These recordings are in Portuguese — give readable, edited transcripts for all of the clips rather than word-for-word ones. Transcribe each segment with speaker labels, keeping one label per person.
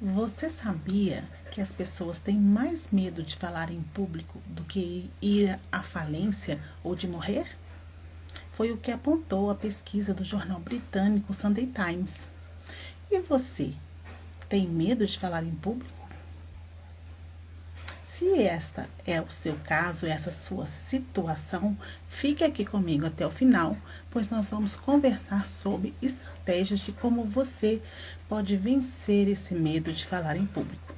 Speaker 1: Você sabia que as pessoas têm mais medo de falar em público do que ir à falência ou de morrer? Foi o que apontou a pesquisa do jornal britânico Sunday Times. E você, tem medo de falar em público? Se esta é o seu caso, essa sua situação, fique aqui comigo até o final, pois nós vamos conversar sobre estratégias de como você pode vencer esse medo de falar em público.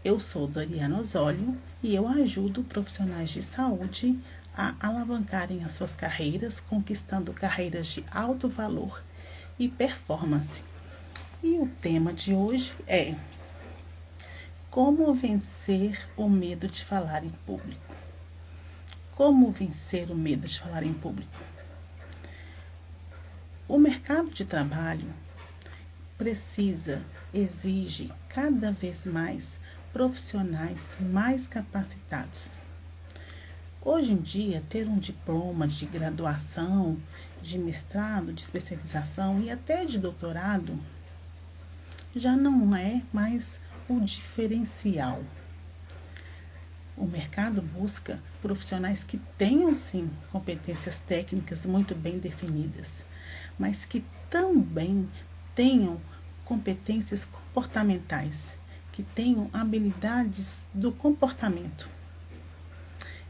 Speaker 1: Eu sou Doriana Osório e eu ajudo profissionais de saúde a alavancarem as suas carreiras, conquistando carreiras de alto valor e performance. E o tema de hoje é: como vencer o medo de falar em público? Como vencer o medo de falar em público? O mercado de trabalho exige cada vez mais profissionais mais capacitados. Hoje em dia, ter um diploma de graduação, de mestrado, de especialização e até de doutorado já não é mais o diferencial. O mercado busca profissionais que tenham sim competências técnicas muito bem definidas, mas que também tenham competências comportamentais, que tenham habilidades do comportamento.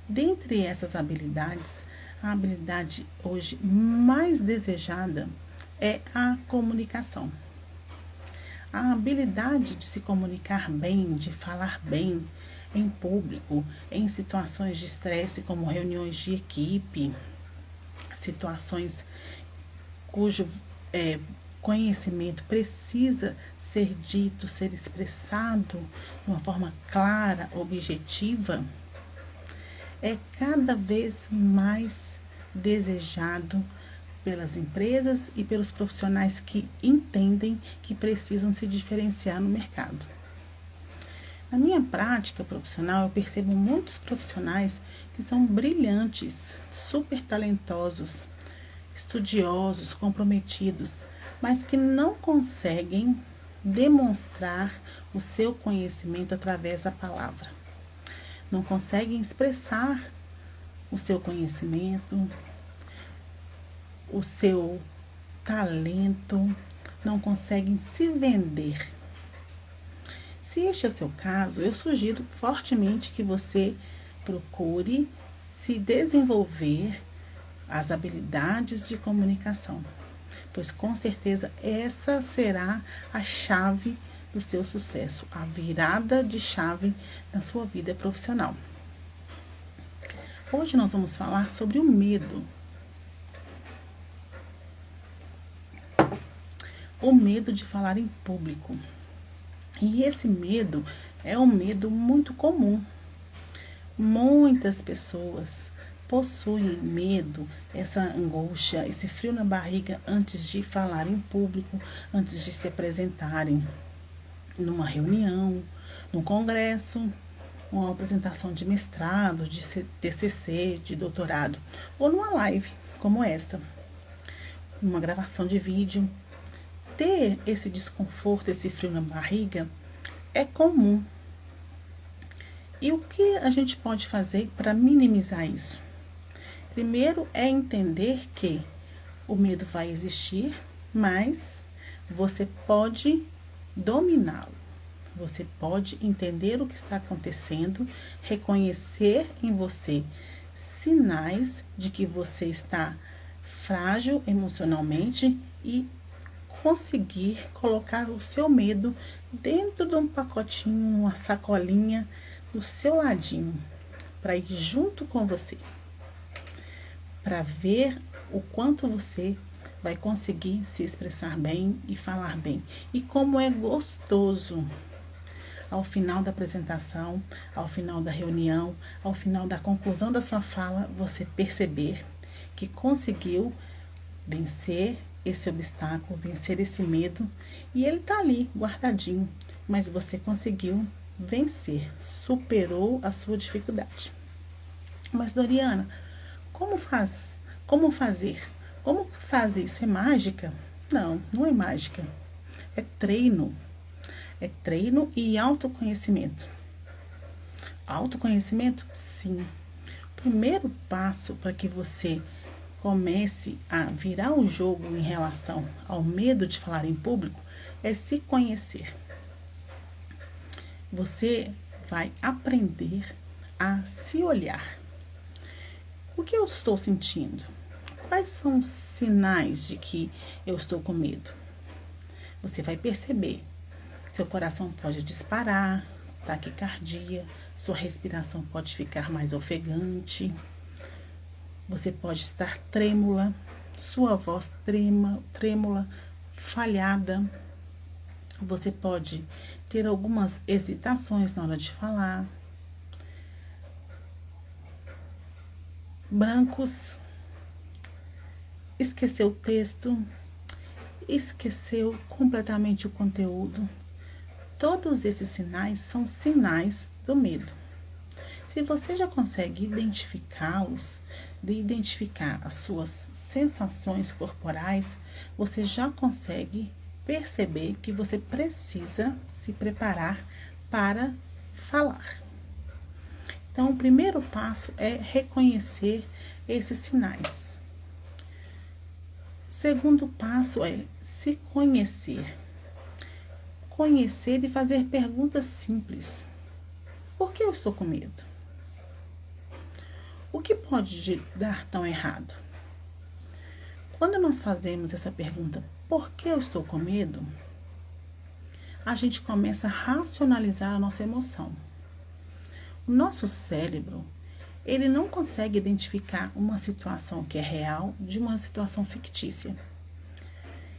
Speaker 1: Dentre essas habilidades, a habilidade hoje mais desejada é a comunicação. A habilidade de se comunicar bem, de falar bem em público, em situações de estresse como reuniões de equipe, situações cujo conhecimento precisa ser dito, ser expressado de uma forma clara, objetiva, é cada vez mais desejado pelas empresas e pelos profissionais que entendem que precisam se diferenciar no mercado. Na minha prática profissional, eu percebo muitos profissionais que são brilhantes, super talentosos, estudiosos, comprometidos, mas que não conseguem demonstrar o seu conhecimento através da palavra. Não conseguem expressar o seu conhecimento, o seu talento, não conseguem se vender. Se este é o seu caso, eu sugiro fortemente que você procure se desenvolver as habilidades de comunicação, pois com certeza essa será a chave do seu sucesso, a virada de chave na sua vida profissional. Hoje nós vamos falar sobre o medo. O medo de falar em público. E esse medo é um medo muito comum. Muitas pessoas possuem medo, essa angústia, esse frio na barriga antes de falar em público, antes de se apresentarem numa reunião, num congresso, uma apresentação de mestrado, de TCC, de doutorado, ou numa live como essa, numa gravação de vídeo. Ter esse desconforto, esse frio na barriga é comum. E o que a gente pode fazer para minimizar isso? Primeiro é entender que o medo vai existir, mas você pode dominá-lo. Você pode entender o que está acontecendo, reconhecer em você sinais de que você está frágil emocionalmente e conseguir colocar o seu medo dentro de um pacotinho, uma sacolinha do seu ladinho, para ir junto com você, para ver o quanto você vai conseguir se expressar bem e falar bem. E como é gostoso ao final da apresentação, ao final da reunião, ao final da conclusão da sua fala, você perceber que conseguiu vencer esse obstáculo, vencer esse medo, e ele tá ali guardadinho, mas você conseguiu vencer, superou a sua dificuldade. Mas Doriana, como fazer? Como faz isso? É mágica? Não, não é mágica. É treino. É treino e autoconhecimento. Autoconhecimento? Sim. O primeiro passo para que você comece a virar o jogo em relação ao medo de falar em público é se conhecer. Você vai aprender a se olhar. O que eu estou sentindo? Quais são os sinais de que eu estou com medo? Você vai perceber que seu coração pode disparar, taquicardia, sua respiração pode ficar mais ofegante, você pode estar trêmula, sua voz trêmula, falhada. Você pode ter algumas hesitações na hora de falar, brancos, esqueceu o texto, esqueceu completamente o conteúdo. Todos esses sinais são sinais do medo. Se você já consegue identificá-los, de identificar as suas sensações corporais, você já consegue perceber que você precisa se preparar para falar. Então, o primeiro passo é reconhecer esses sinais. Segundo passo é se conhecer. Conhecer e fazer perguntas simples. Por que eu estou com medo? O que pode dar tão errado? Quando nós fazemos essa pergunta, por que eu estou com medo? A gente começa a racionalizar a nossa emoção. O nosso cérebro, ele não consegue identificar uma situação que é real de uma situação fictícia.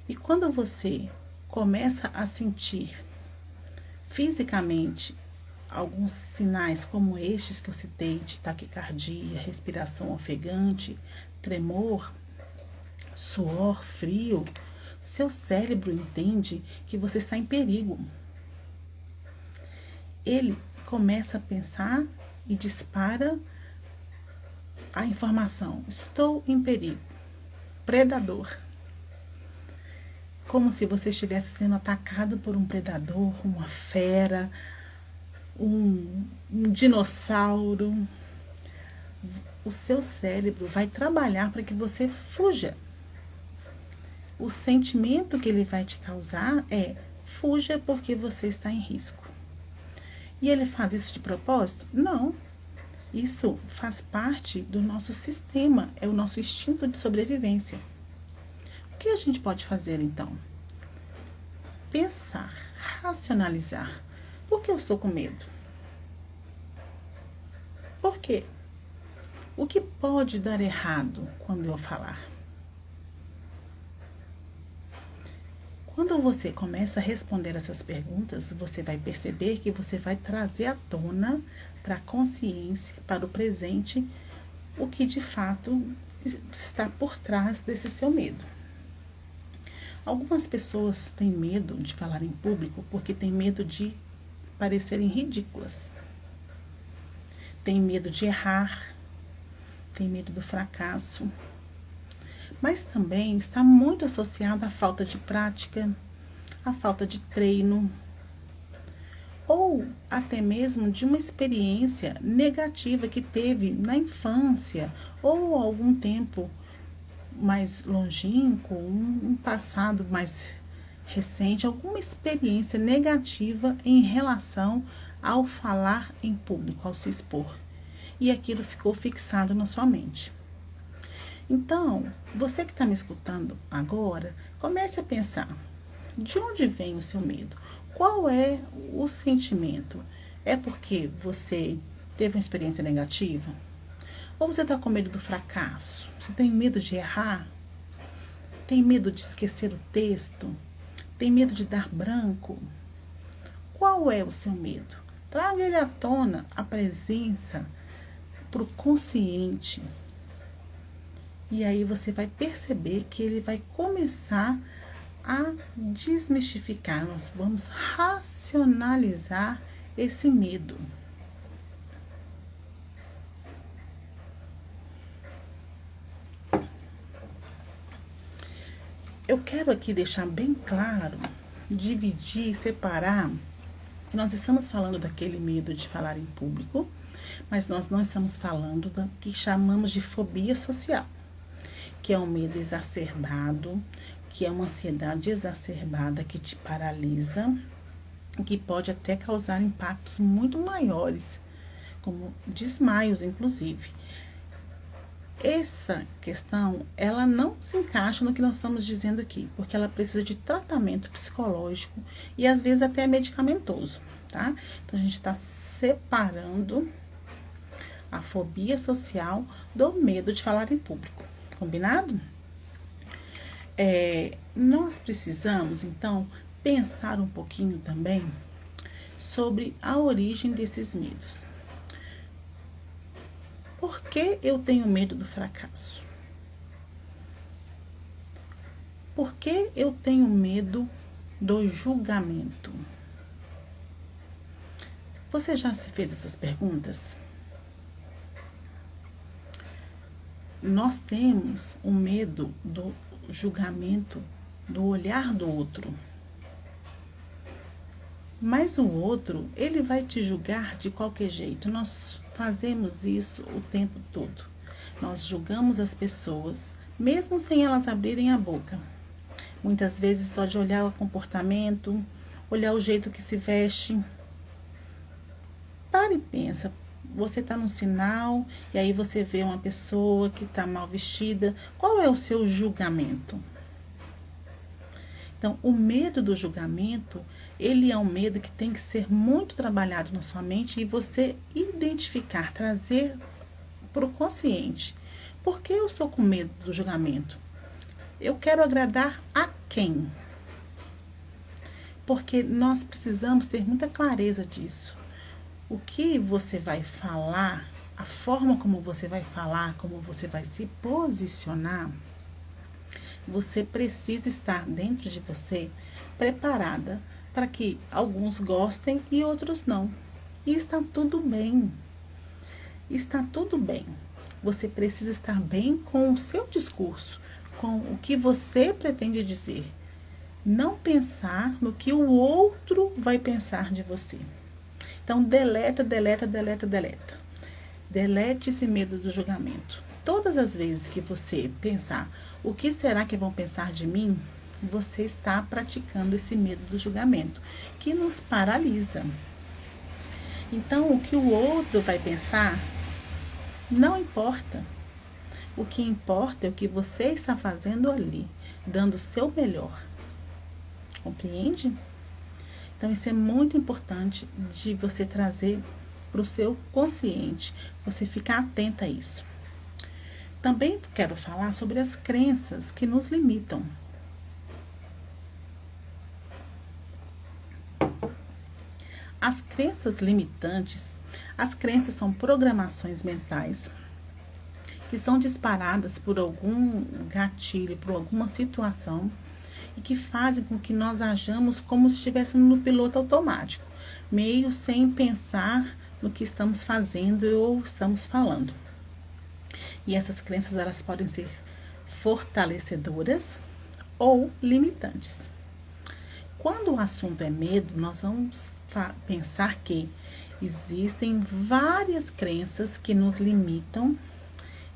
Speaker 1: E quando você começa a sentir fisicamente alguns sinais como estes que eu citei, de taquicardia, respiração ofegante, tremor, suor, frio, seu cérebro entende que você está em perigo. Ele começa a pensar e dispara a informação: estou em perigo, predador. Como se você estivesse sendo atacado por um predador, uma fera, um dinossauro. O seu cérebro vai trabalhar para que você fuja. O sentimento que ele vai te causar é: fuja porque você está em risco. E ele faz isso de propósito? Não. Isso faz parte do nosso sistema, é o nosso instinto de sobrevivência. O que a gente pode fazer então? Pensar, racionalizar. Por que eu estou com medo? Por quê? O que pode dar errado quando eu falar? Quando você começa a responder essas perguntas, você vai perceber que você vai trazer à tona, para a consciência, para o presente, o que de fato está por trás desse seu medo. Algumas pessoas têm medo de falar em público porque têm medo de parecerem ridículas. Têm medo de errar, têm medo do fracasso. Mas também está muito associado à falta de prática, à falta de treino, ou até mesmo de uma experiência negativa que teve na infância ou algum tempo mais longínquo, um passado mais recente, alguma experiência negativa em relação ao falar em público, ao se expor. E aquilo ficou fixado na sua mente. Então, você que está me escutando agora, comece a pensar: de onde vem o seu medo? Qual é o sentimento? É porque você teve uma experiência negativa? Ou você está com medo do fracasso? Você tem medo de errar? Tem medo de esquecer o texto? Tem medo de dar branco? Qual é o seu medo? Traga ele à tona, a presença, para o consciente. E aí você vai perceber que ele vai começar a desmistificar. Nós vamos racionalizar esse medo. Eu quero aqui deixar bem claro, dividir, separar Nós estamos falando daquele medo de falar em público, mas nós não estamos falando do que chamamos de fobia social, que é um medo exacerbado, que é uma ansiedade exacerbada que te paralisa, que pode até causar impactos muito maiores, como desmaios, inclusive. Essa questão, ela não se encaixa no que nós estamos dizendo aqui, porque ela precisa de tratamento psicológico e às vezes até medicamentoso, tá? Então, a gente está separando a fobia social do medo de falar em público, combinado? Nós precisamos, então, pensar um pouquinho também sobre a origem desses medos. Por que eu tenho medo do fracasso? Por que eu tenho medo do julgamento? Você já se fez essas perguntas? Nós temos o medo do julgamento, do olhar do outro. Mas o outro, ele vai te julgar de qualquer jeito. Nós fazemos isso o tempo todo. Nós julgamos as pessoas, mesmo sem elas abrirem a boca. Muitas vezes só de olhar o comportamento, olhar o jeito que se veste. Para e pensa, você está num sinal e aí você vê uma pessoa que está mal vestida. Qual é o seu julgamento? Então, o medo do julgamento, ele é um medo que tem que ser muito trabalhado na sua mente e você identificar, trazer para o consciente. Por que eu estou com medo do julgamento? Eu quero agradar a quem? Porque nós precisamos ter muita clareza disso. O que você vai falar, a forma como você vai falar, como você vai se posicionar, você precisa estar dentro de você preparada para que alguns gostem e outros não. E está tudo bem. Está tudo bem. Você precisa estar bem com o seu discurso, com o que você pretende dizer. Não pensar no que o outro vai pensar de você. Então, deleta. Delete esse medo do julgamento. Todas as vezes que você pensar, o que será que vão pensar de mim? Você está praticando esse medo do julgamento, que nos paralisa. Então, o que o outro vai pensar, não importa. O que importa é o que você está fazendo ali, dando o seu melhor. Compreende? Então, isso é muito importante de você trazer para o seu consciente, você ficar atenta a isso. Também quero falar sobre as crenças que nos limitam. As crenças limitantes, as crenças são programações mentais que são disparadas por algum gatilho, por alguma situação e que fazem com que nós ajamos como se estivéssemos no piloto automático, meio sem pensar no que estamos fazendo ou estamos falando. E essas crenças, elas podem ser fortalecedoras ou limitantes. Quando o assunto é medo, nós vamos pensar que existem várias crenças que nos limitam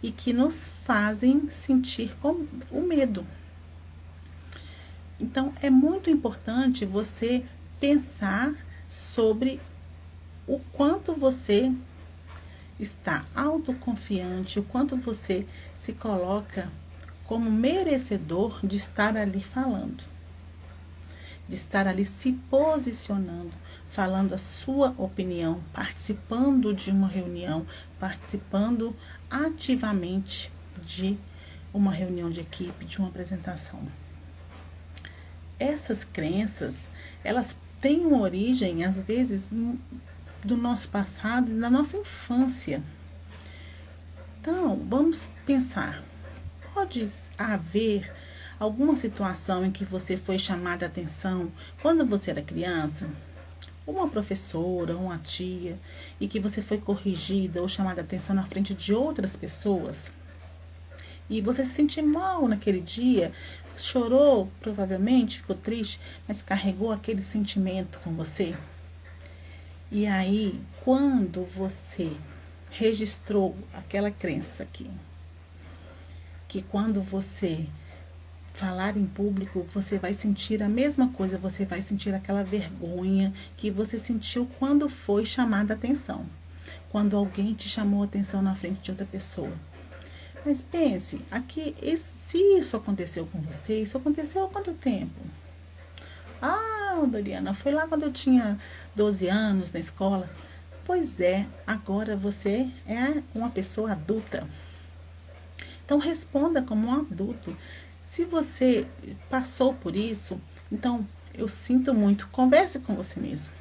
Speaker 1: e que nos fazem sentir com o medo. Então, é muito importante você pensar sobre o quanto você está autoconfiante, o quanto você se coloca como merecedor de estar ali falando, de estar ali se posicionando, falando a sua opinião, participando de uma reunião, participando ativamente de uma reunião de equipe, de uma apresentação. Essas crenças, elas têm uma origem, às vezes, do nosso passado e da nossa infância. Então, vamos pensar. Pode haver alguma situação em que você foi chamada a atenção quando você era criança? Uma professora, uma tia, e que você foi corrigida ou chamada a atenção na frente de outras pessoas? E você se sentiu mal naquele dia, chorou, provavelmente, ficou triste, mas carregou aquele sentimento com você? E aí, quando você registrou aquela crença aqui, que quando você falar em público, você vai sentir a mesma coisa, você vai sentir aquela vergonha que você sentiu quando foi chamada a atenção, quando alguém te chamou a atenção na frente de outra pessoa. Mas pense, aqui, se isso aconteceu com você, isso aconteceu há quanto tempo? Ah, Doriana, foi lá quando eu tinha 12 anos na escola. Pois é, agora você é uma pessoa adulta. Então responda como um adulto. Se você passou por isso, então eu sinto muito. Converse com você mesmo.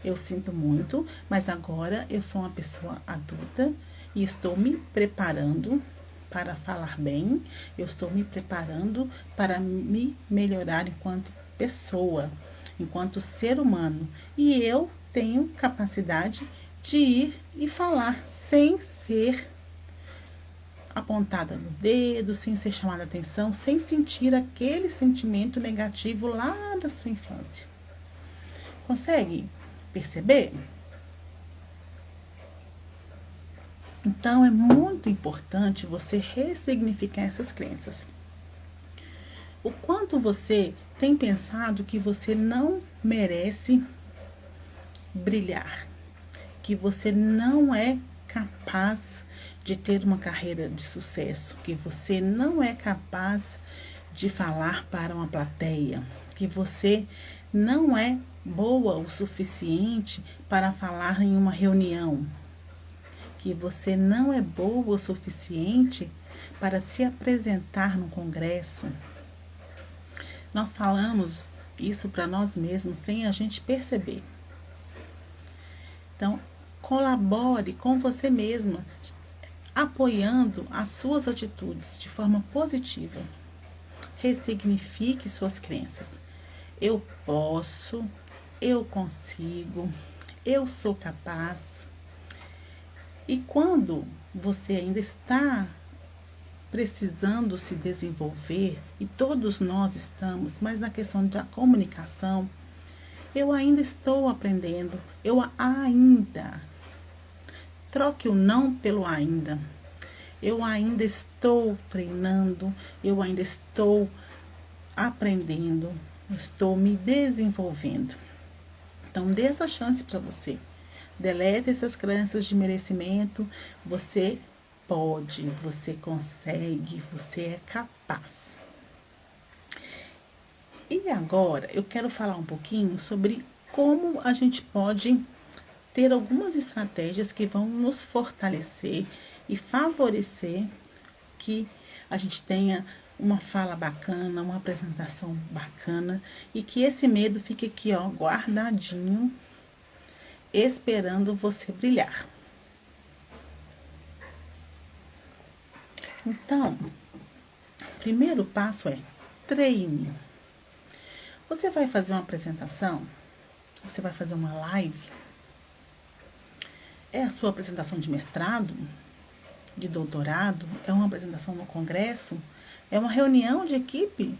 Speaker 1: Eu sinto muito, mas agora eu sou uma pessoa adulta e estou me preparando para falar bem. Eu estou me preparando para me melhorar enquanto pessoa, enquanto ser humano. E eu tenho capacidade de ir e falar sem ser apontada no dedo, sem ser chamada a atenção, sem sentir aquele sentimento negativo lá da sua infância. Consegue perceber? Então é muito importante você ressignificar essas crenças. O quanto você tem pensado que você não merece brilhar, que você não é capaz de ter uma carreira de sucesso, que você não é capaz de falar para uma plateia, que você não é boa o suficiente para falar em uma reunião, que você não é boa o suficiente para se apresentar no congresso. Nós falamos isso para nós mesmos sem a gente perceber. Então, colabore com você mesma, apoiando as suas atitudes de forma positiva. Ressignifique suas crenças. Eu posso, eu consigo, eu sou capaz. E quando você ainda está precisando se desenvolver, e todos nós estamos, mas na questão da comunicação, eu ainda estou aprendendo, eu ainda. Troque o não pelo ainda. Eu ainda estou treinando, eu ainda estou aprendendo, estou me desenvolvendo. Então, dê essa chance para você. Delete essas crenças de merecimento. Você pode, você consegue, você é capaz. E agora eu quero falar um pouquinho sobre como a gente pode ter algumas estratégias que vão nos fortalecer e favorecer que a gente tenha uma fala bacana, uma apresentação bacana e que esse medo fique aqui, ó, guardadinho, esperando você brilhar. Então, o primeiro passo é treine. Você vai fazer uma apresentação? Você vai fazer uma live? É a sua apresentação de mestrado? De doutorado? É uma apresentação no congresso? É uma reunião de equipe?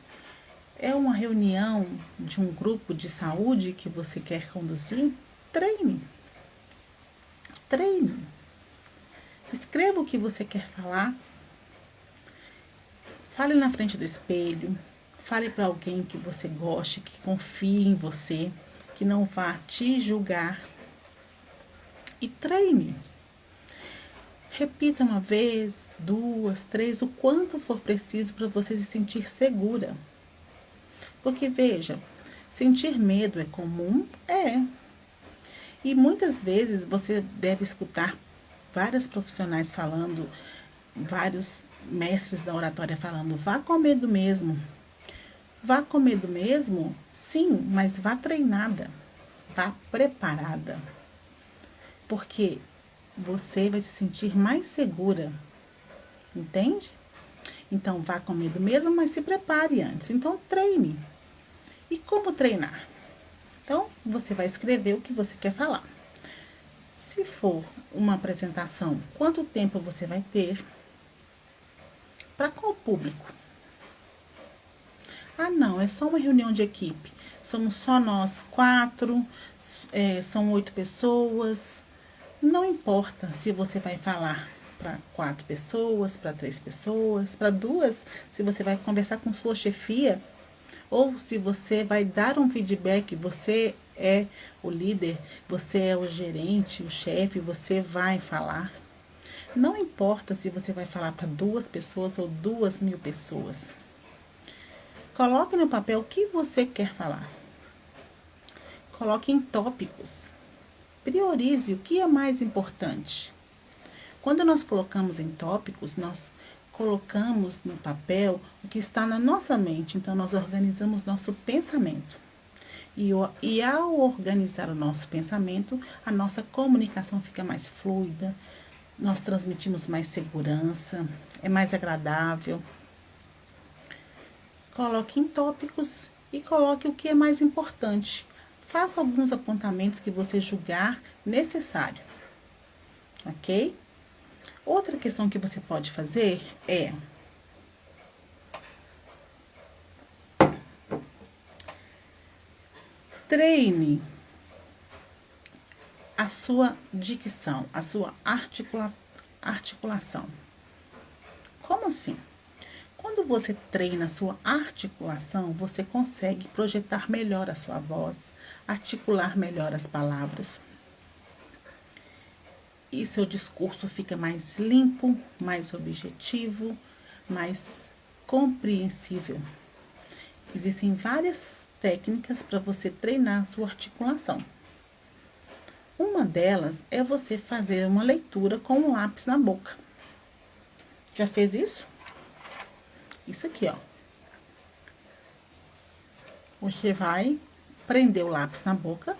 Speaker 1: É uma reunião de um grupo de saúde que você quer conduzir? Treine. Treine. Escreva o que você quer falar. Fale na frente do espelho. Fale para alguém que você goste, que confie em você, que não vá te julgar. E treine. Repita uma vez, 2, 3, o quanto for preciso para você se sentir segura. Porque, veja, sentir medo é comum? É. E muitas vezes você deve escutar vários profissionais falando, vários mestres da oratória falando, vá com medo mesmo. Vá com medo mesmo? Sim, mas vá treinada, vá preparada. Porque você vai se sentir mais segura, entende? Então, vá com medo mesmo, mas se prepare antes. Então, treine. E como treinar? Então, você vai escrever o que você quer falar. Se for uma apresentação, quanto tempo você vai ter? Para qual público? Ah, não, é só uma reunião de equipe. somos só nós quatro, são 8 pessoas. Não importa se você vai falar para 4 pessoas, para 3 pessoas, para 2, se você vai conversar com sua chefia, ou se você vai dar um feedback, você é o líder, você é o gerente, o chefe, você vai falar. Não importa se você vai falar para 2 pessoas ou 2.000 pessoas. Coloque no papel o que você quer falar. Coloque em tópicos. Priorize o que é mais importante. Quando nós colocamos em tópicos, nós colocamos no papel o que está na nossa mente. Então, nós organizamos nosso pensamento. E ao organizar o nosso pensamento, a nossa comunicação fica mais fluida, nós transmitimos mais segurança, é mais agradável. Coloque em tópicos e coloque o que é mais importante. Faça alguns apontamentos que você julgar necessário, ok? Outra questão que você pode fazer é treine a sua dicção, a sua articulação. Como assim? Quando você treina a sua articulação, você consegue projetar melhor a sua voz, articular melhor as palavras. E seu discurso fica mais limpo, mais objetivo, mais compreensível. Existem várias técnicas para você treinar a sua articulação. Uma delas é você fazer uma leitura com um lápis na boca. Já fez isso? Isso aqui, ó. Você vai prender o lápis na boca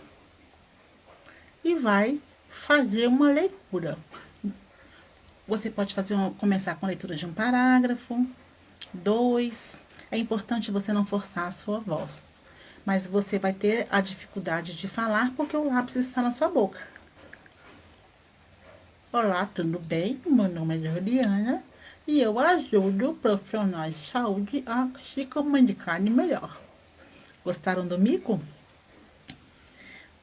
Speaker 1: e vai fazer uma leitura. Você pode começar com a leitura de um parágrafo, 2. É importante você não forçar a sua voz, mas você vai ter a dificuldade de falar porque o lápis está na sua boca. Olá, tudo bem? Meu nome é Juliana e eu ajudo profissionais de saúde a se comunicarem melhor. Gostaram do mico?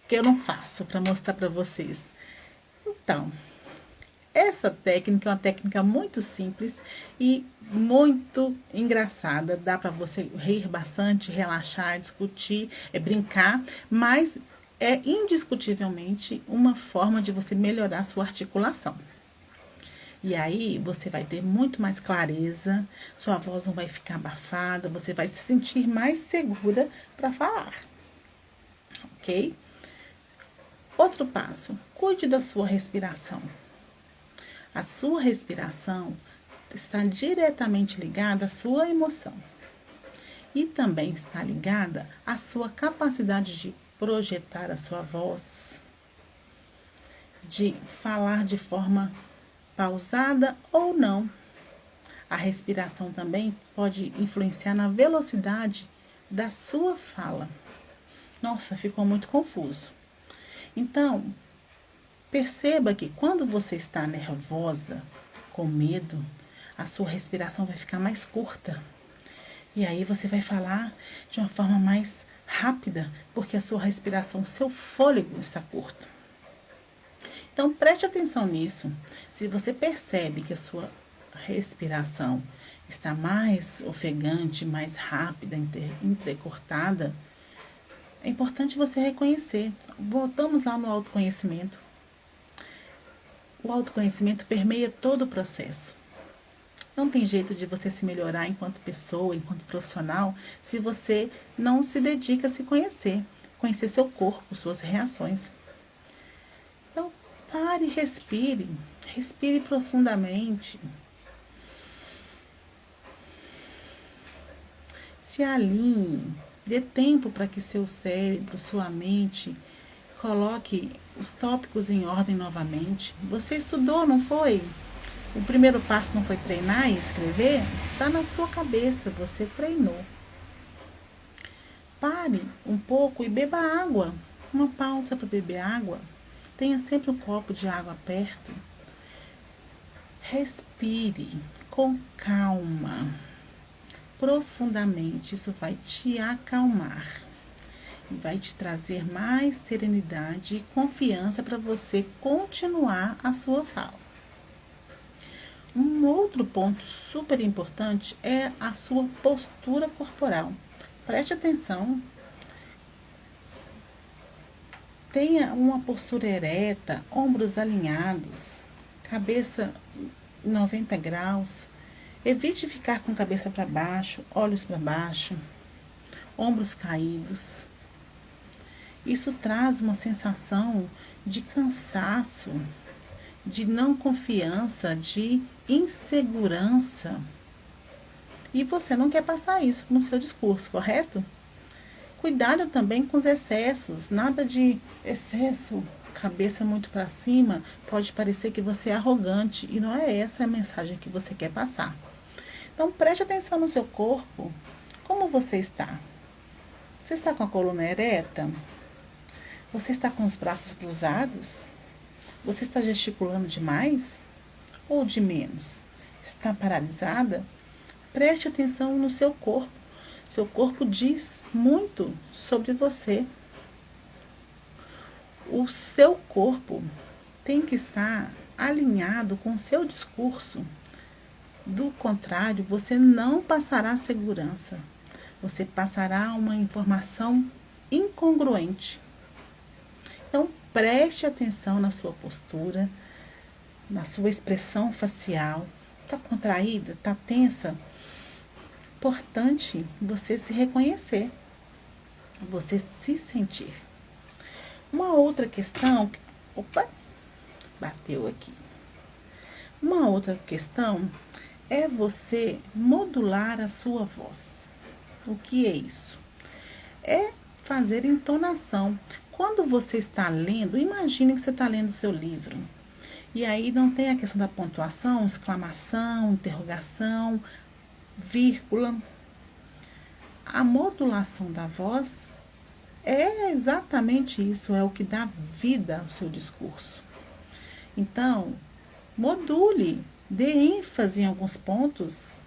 Speaker 1: Que eu não faço para mostrar para vocês. Então, essa técnica é uma técnica muito simples e muito engraçada. Dá para você rir bastante, relaxar, discutir, brincar, mas é indiscutivelmente uma forma de você melhorar a sua articulação. E aí você vai ter muito mais clareza, sua voz não vai ficar abafada, você vai se sentir mais segura para falar, ok? Outro passo, cuide da sua respiração. A sua respiração está diretamente ligada à sua emoção. E também está ligada à sua capacidade de projetar a sua voz, de falar de forma pausada ou não. A respiração também pode influenciar na velocidade da sua fala. Nossa, ficou muito confuso. Então, perceba que quando você está nervosa, com medo, a sua respiração vai ficar mais curta. E aí você vai falar de uma forma mais rápida, porque a sua respiração, seu fôlego está curto. Então, preste atenção nisso. Se você percebe que a sua respiração está mais ofegante, mais rápida, entrecortada, é importante você reconhecer. Voltamos lá no autoconhecimento. O autoconhecimento permeia todo o processo. Não tem jeito de você se melhorar enquanto pessoa, enquanto profissional, se você não se dedica a se conhecer. Conhecer seu corpo, suas reações. Então, pare e respire. Respire profundamente. Se alinhe. Dê tempo para que seu cérebro, sua mente, coloque os tópicos em ordem novamente. Você estudou, não foi? O primeiro passo não foi treinar e escrever? Está na sua cabeça, você treinou. Pare um pouco e beba água. Uma pausa para beber água. Tenha sempre um copo de água perto. Respire com calma. Profundamente, isso vai te acalmar. vai te trazer mais serenidade e confiança para você continuar a sua fala. Um outro ponto super importante é a sua postura corporal. Preste atenção. Tenha uma postura ereta, ombros alinhados, cabeça 90 graus. Evite ficar com a cabeça para baixo, olhos para baixo, ombros caídos. Isso traz uma sensação de cansaço, de não confiança, de insegurança. E você não quer passar isso no seu discurso, correto? Cuidado também com os excessos, nada de excesso, cabeça muito para cima, pode parecer que você é arrogante e não é essa a mensagem que você quer passar. Então preste atenção no seu corpo, como você está? Você está com a coluna ereta? Você está com os braços cruzados? Você está gesticulando demais ou de menos? Está paralisada? Preste atenção no seu corpo. Seu corpo diz muito sobre você. O seu corpo tem que estar alinhado com o seu discurso. Do contrário, você não passará segurança. Você passará uma informação incongruente. Então, preste atenção na sua postura, na sua expressão facial. Está contraída? Está tensa? Importante você se reconhecer, você se sentir. Uma outra questão, opa, bateu aqui. Uma outra questão é você modular a sua voz. O que é isso? É fazer entonação. Quando você está lendo, imagine que você está lendo seu livro. E aí não tem a questão da pontuação, exclamação, interrogação, vírgula. A modulação da voz é exatamente isso, é o que dá vida ao seu discurso. Então, module, dê ênfase em alguns pontos,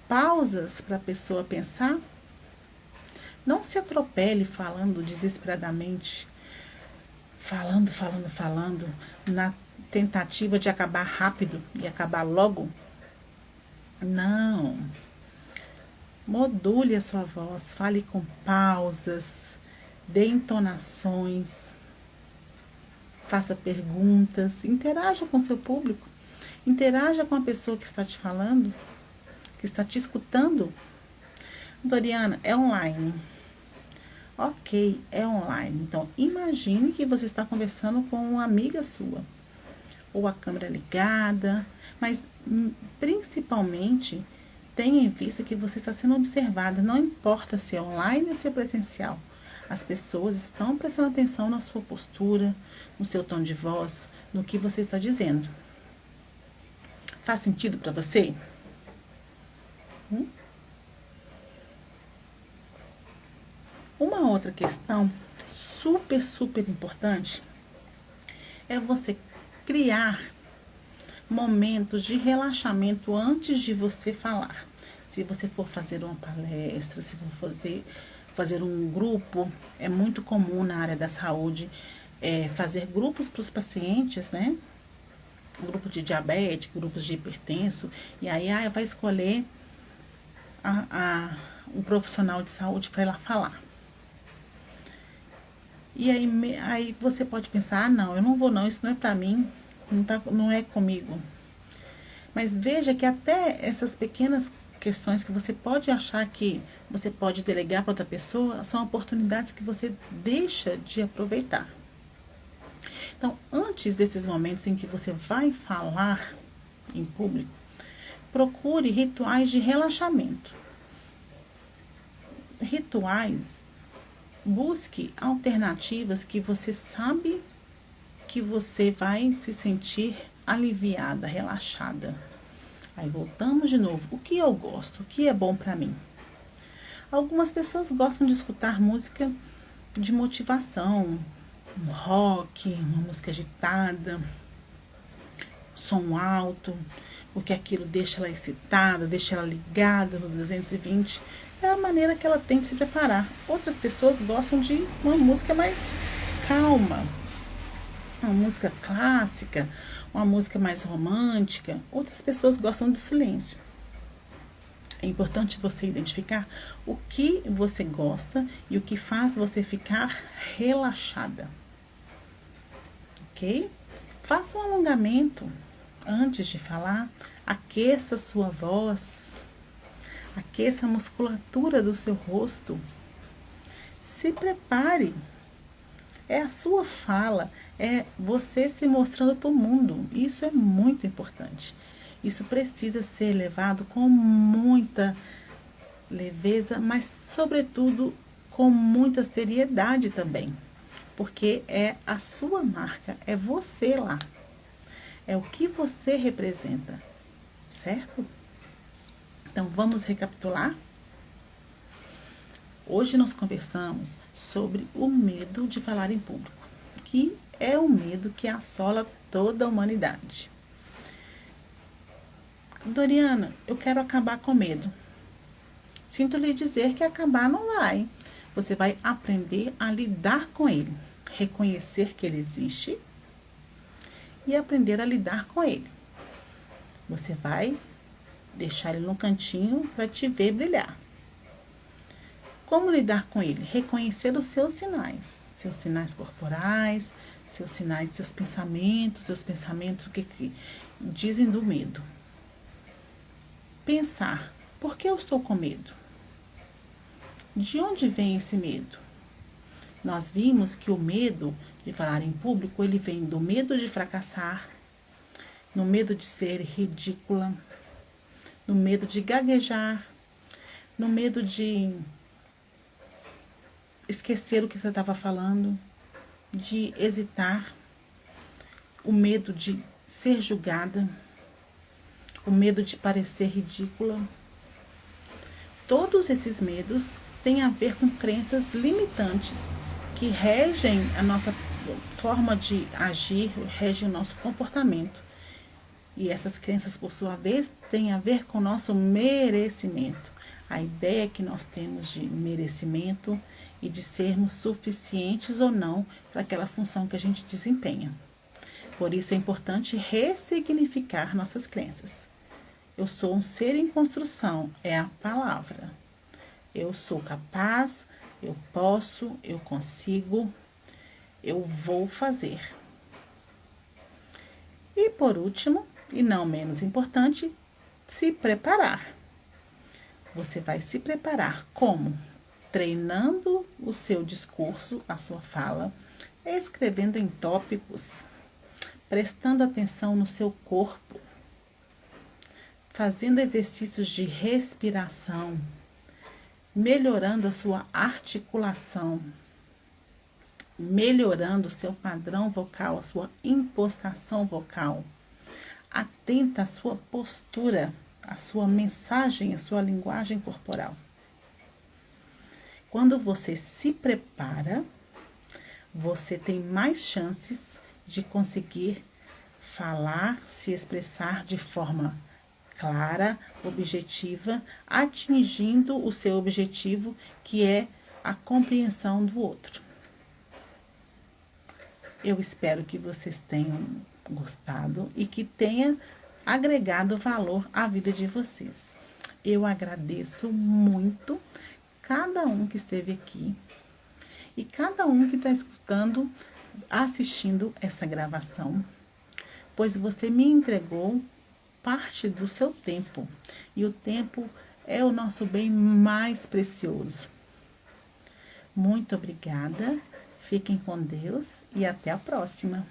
Speaker 1: pausas para a pessoa pensar. Não se atropele falando desesperadamente, falando, na tentativa de acabar rápido e acabar logo. Não. Module a sua voz, fale com pausas, dê entonações, faça perguntas, interaja com o seu público, interaja com a pessoa que está te falando, que está te escutando. Doriana, é online. Ok, é online. Então, imagine que você está conversando com uma amiga sua, ou a câmera ligada, mas principalmente tenha em vista que você está sendo observada, não importa se é online ou se é presencial. As pessoas estão prestando atenção na sua postura, no seu tom de voz, no que você está dizendo. Faz sentido para você? Uma outra questão super importante é você criar momentos de relaxamento antes de você falar. Se você for fazer uma palestra, se for fazer um grupo, é muito comum na área da saúde fazer grupos para os pacientes, né? Grupo de diabético, grupos de hipertenso, e aí vai escolher um profissional de saúde para ela falar. E aí você pode pensar, não, eu não vou não, isso não é para mim, não é comigo. Mas veja que até essas pequenas questões que você pode achar que você pode delegar para outra pessoa, são oportunidades que você deixa de aproveitar. Então, antes desses momentos em que você vai falar em público, procure rituais de relaxamento. Rituais, busque alternativas que você sabe que você vai se sentir aliviada, relaxada. Aí voltamos de novo. O que eu gosto? O que é bom para mim? Algumas pessoas gostam de escutar música de motivação, um rock, uma música agitada, som alto, porque aquilo deixa ela excitada, deixa ela ligada no 220. é a maneira que ela tem de se preparar. Outras pessoas gostam de uma música mais calma, uma música clássica, uma música mais romântica. Outras pessoas gostam do silêncio. É importante você identificar o que você gosta e o que faz você ficar relaxada. Ok? Faça um alongamento antes de falar. Aqueça sua voz. Aqueça a musculatura do seu rosto. Se prepare. É a sua fala, é você se mostrando para o mundo. Isso é muito importante. Isso precisa ser levado com muita leveza, mas sobretudo com muita seriedade também. Porque é a sua marca, é você lá. É o que você representa, certo? Então vamos recapitular? Hoje nós conversamos sobre o medo de falar em público, que é o medo que assola toda a humanidade. Doriana, eu quero acabar com medo. Sinto lhe dizer que acabar não vai. Você vai aprender a lidar com ele, reconhecer que ele existe e aprender a lidar com ele. Você vai deixar ele no cantinho para te ver brilhar. Como lidar com ele? Reconhecer os seus sinais corporais, seus pensamentos, o que dizem do medo. Pensar, por que eu estou com medo? De onde vem esse medo? Nós vimos que o medo de falar em público, ele vem do medo de fracassar, no medo de ser ridícula, no medo de gaguejar, no medo de esquecer o que você estava falando, de hesitar, o medo de ser julgada, o medo de parecer ridícula. Todos esses medos têm a ver com crenças limitantes que regem a nossa forma de agir, regem o nosso comportamento. E essas crenças, por sua vez, têm a ver com o nosso merecimento. A ideia que nós temos de merecimento e de sermos suficientes ou não para aquela função que a gente desempenha. Por isso é importante ressignificar nossas crenças. Eu sou um ser em construção, é a palavra. Eu sou capaz, eu posso, eu consigo, eu vou fazer. E por último, e não menos importante, se preparar. Você vai se preparar como? Treinando o seu discurso, a sua fala, escrevendo em tópicos, prestando atenção no seu corpo, fazendo exercícios de respiração, melhorando a sua articulação, melhorando o seu padrão vocal, a sua impostação vocal. Atenta à sua postura, à sua mensagem, à sua linguagem corporal. Quando você se prepara, você tem mais chances de conseguir falar, se expressar de forma clara, objetiva, atingindo o seu objetivo, que é a compreensão do outro. Eu espero que vocês tenham gostado e que tenha agregado valor à vida de vocês. Eu agradeço muito cada um que esteve aqui e cada um que está escutando, assistindo essa gravação, pois você me entregou parte do seu tempo e o tempo é o nosso bem mais precioso. Muito obrigada, fiquem com Deus e até a próxima.